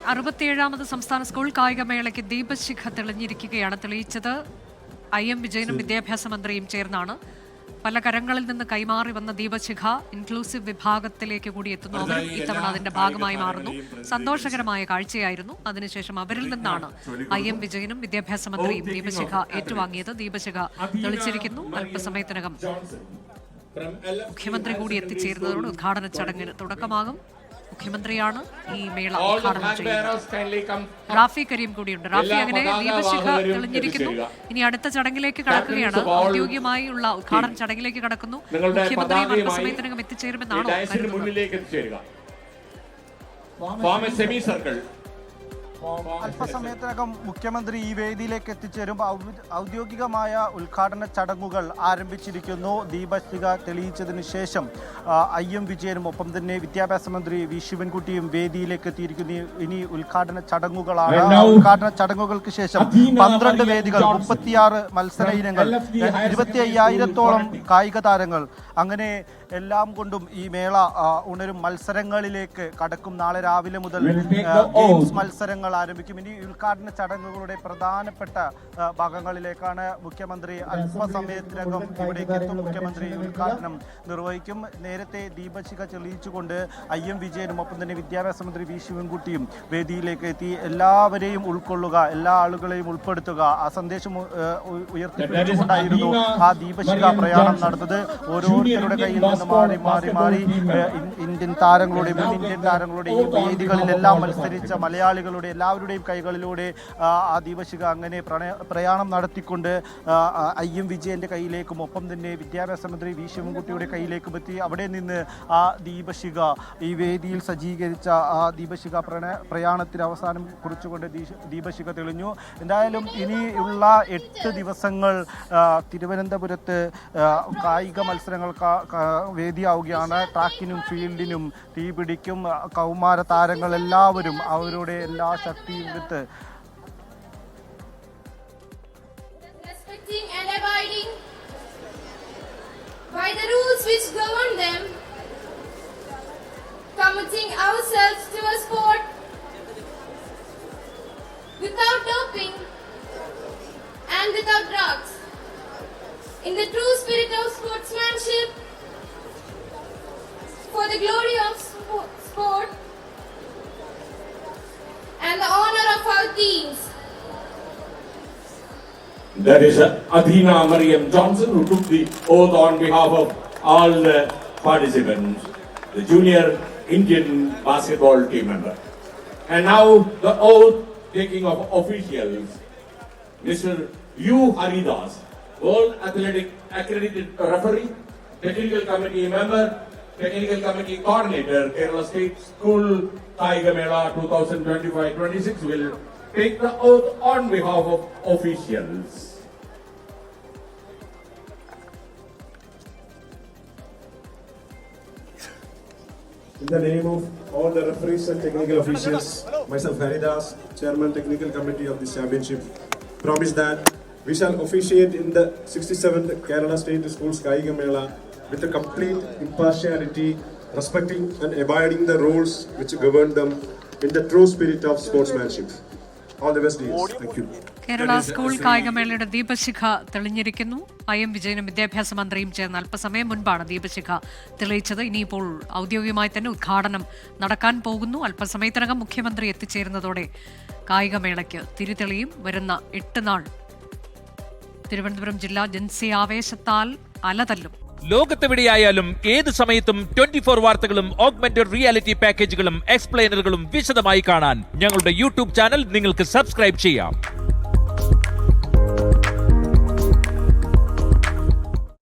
67ാമത് സംസ്ഥാന സ്കൂൾ കായികമേളയ്ക്ക് ദീപശിഖ തെളിഞ്ഞിരിക്കുകയാണ്. തെളിയിച്ചത് IM വിജയനും വിദ്യാഭ്യാസ മന്ത്രിയും ചേർന്നാണ്. പല കരങ്ങളിൽ നിന്ന് കൈമാറി വന്ന ദീപശിഖ ഇൻക്ലൂസീവ് വിഭാഗത്തിലേക്ക് കൂടി എത്തുന്നു. അവർ ഇത്തവണ അതിന്റെ ഭാഗമായി മാറുന്നു. സന്തോഷകരമായ കാഴ്ചയായിരുന്നു. അതിനുശേഷം അവരിൽ നിന്നാണ് IM വിജയനും വിദ്യാഭ്യാസ മന്ത്രിയും ദീപശിഖ ഏറ്റുവാങ്ങിയത്. ദീപശിഖ തെളിച്ചിരിക്കുന്നു. അല്പസമയത്തിനകം മുഖ്യമന്ത്രി കൂടി എത്തിച്ചേരുന്നതോടെ ഉദ്ഘാടന ചടങ്ങിന് തുടക്കമാകും. മുഖ്യമന്ത്രിയാണ് ഈ മേള ഉദ്ഘാടനം ചെയ്യുന്നത്. റാഫി കരീം കൂടിയുണ്ട്. റാഫി, അങ്ങനെ ദീപശിഖ തെളിഞ്ഞിരിക്കുന്നു. ഇനി അടുത്ത ചടങ്ങിലേക്ക് കടക്കുകയാണ്. ഔദ്യോഗികമായുള്ള ഉദ്ഘാടന ചടങ്ങിലേക്ക് കടക്കുന്നു. മുഖ്യമന്ത്രിയും അല്പസമയത്തിനകം എത്തിച്ചേരുമെന്നാണോ കരുതുന്നത്? അല്പസമയത്തിനകം മുഖ്യമന്ത്രി ഈ വേദിയിലേക്ക് എത്തിച്ചേരുമ്പോൾ ഔദ്യോഗികമായ ഉദ്ഘാടന ചടങ്ങുകൾ ആരംഭിച്ചിരിക്കുന്നു. ദീപശിഖ തെളിയിച്ചതിന് ശേഷം IM വിജയനും ഒപ്പം തന്നെ വിദ്യാഭ്യാസ മന്ത്രി V ശിവൻകുട്ടിയും വേദിയിലേക്ക് എത്തിയിരിക്കുന്നു. ഇനി ഉദ്ഘാടന ചടങ്ങുകളാണ്. ഉദ്ഘാടന ചടങ്ങുകൾക്ക് ശേഷം 12 വേദികൾ, 36 മത്സര ഇനങ്ങൾ, 25,000-ഓളം കായിക താരങ്ങൾ, അങ്ങനെ എല്ലാം കൊണ്ടും ഈ മേള ഉണരും. മത്സരങ്ങളിലേക്ക് കടക്കും. നാളെ രാവിലെ മുതൽ ഗെയിംസ് മത്സരങ്ങൾ ആരംഭിക്കും. ഇനി ഉദ്ഘാടന ചടങ്ങുകളുടെ പ്രധാനപ്പെട്ട ഭാഗങ്ങളിലേക്കാണ് മുഖ്യമന്ത്രി അല്പസമയത്തിനകം ഇവിടേക്ക് എത്തും. മുഖ്യമന്ത്രി ഉദ്ഘാടനം നിർവഹിക്കും. നേരത്തെ ദീപശിഖ തെളിയിച്ചുകൊണ്ട് IM വിജയനും ഒപ്പം തന്നെ വിദ്യാഭ്യാസ മന്ത്രി V ശിവൻകുട്ടിയും വേദിയിലേക്ക് എത്തി. എല്ലാവരെയും ഉൾക്കൊള്ളുക, എല്ലാ ആളുകളെയും ഉൾപ്പെടുത്തുക, ആ സന്ദേശം ഉയർത്തിപ്പിടിച്ചുകൊണ്ടായിരുന്നു ആ ദീപശിഖ പ്രയാണം നടന്നത്. ഓരോരുത്തരുടെ കയ്യിൽ നിന്ന് മാറി ഇന്ത്യൻ താരങ്ങളുടെ, മുൻ ഇന്ത്യൻ താരങ്ങളുടെ ഈ വേദികളിലെല്ലാം മത്സരിച്ച മലയാളികളുടെ എല്ലാവരുടെയും കൈകളിലൂടെ ആ ദീപശിഖ അങ്ങനെ പ്രയാണം നടത്തിക്കൊണ്ട് IM വിജയന്റെ കയ്യിലേക്കും ഒപ്പം തന്നെ വിദ്യാഭ്യാസ മന്ത്രി V ശിവൻകുട്ടിയുടെ കയ്യിലേക്കും എത്തി. അവിടെ നിന്ന് ആ ദീപശിഖ, ഈ വേദിയിൽ സജ്ജീകരിച്ച ആ ദീപശിഖ പ്രയാണത്തിന് അവസാനം കുറിച്ചുകൊണ്ട് ദീപശിഖ തെളിഞ്ഞു. എന്തായാലും ഇനിയുള്ള 8 ദിവസങ്ങൾ തിരുവനന്തപുരത്ത് കായിക മത്സരങ്ങൾ വേദിയാവുകയാണ്. ട്രാക്കിനും ഫീൽഡിനും തീപിടിക്കും. കൗമാര താരങ്ങൾ എല്ലാവരും അവരുടെ എല്ലാ ശക്തിയും വിട്ട് by the rules which govern them, committing ourselves to a sport without doping and without drugs, in the true spirit of sportsmanship, for the glory of sport and the honor of our teams. That is Adhina Mariam Johnson, who took the oath on behalf of all the participants, the junior Indian basketball team member. And now the oath taking of officials, Mr. U. Haridas, World Athletic Accredited Referee, Technical Committee member, Technical Committee Coordinator, Kerala State School Tiger Mela 2025-26 will take the oath on behalf of officials. In the name of all the referees and technical officials, myself Haridas, Chairman Technical Committee of this championship, promise that we shall officiate in the 67th Kerala State Schools Kaiga Mela with a complete impartiality, respecting and abiding the rules which govern them in the true spirit of sportsmanship. All the best, dears. Thank you. Kerala school കായികമേളയുടെ ദീപശിഖ തെളിഞ്ഞിരിക്കുന്നു. IM വിജയനും വിദ്യാഭ്യാസ മന്ത്രിയും ചേർന്ന് അല്പസമയം മുൻപാണ് ദീപശിഖ തെളിയിച്ചത്. ഇനിയിപ്പോൾ ഔദ്യോഗികമായി തന്നെ ഉദ്ഘാടനം നടക്കാൻ പോകുന്നു. അല്പസമയത്തിനകം മുഖ്യമന്ത്രി എത്തിച്ചേരുന്നതോടെ കായികമേളയ്ക്ക് തിരിതെളിയും. വരുന്ന 8 നാൾ തിരുവനന്തപുരം ജില്ല ജൻസിയാവേശത്താൽ അലതല്ലും. ലോകത്തെവിടെയായാലും ഏത് സമയത്തും 24 വാർത്തകളും ഓഗ്മെന്റഡ് റിയാലിറ്റി പാക്കേജുകളും എക്സ്പ്ലെയിനറുകളും വിശദമായി കാണാൻ ഞങ്ങളുടെ യൂട്യൂബ് ചാനൽ നിങ്ങൾക്ക് സബ്സ്ക്രൈബ് ചെയ്യാം.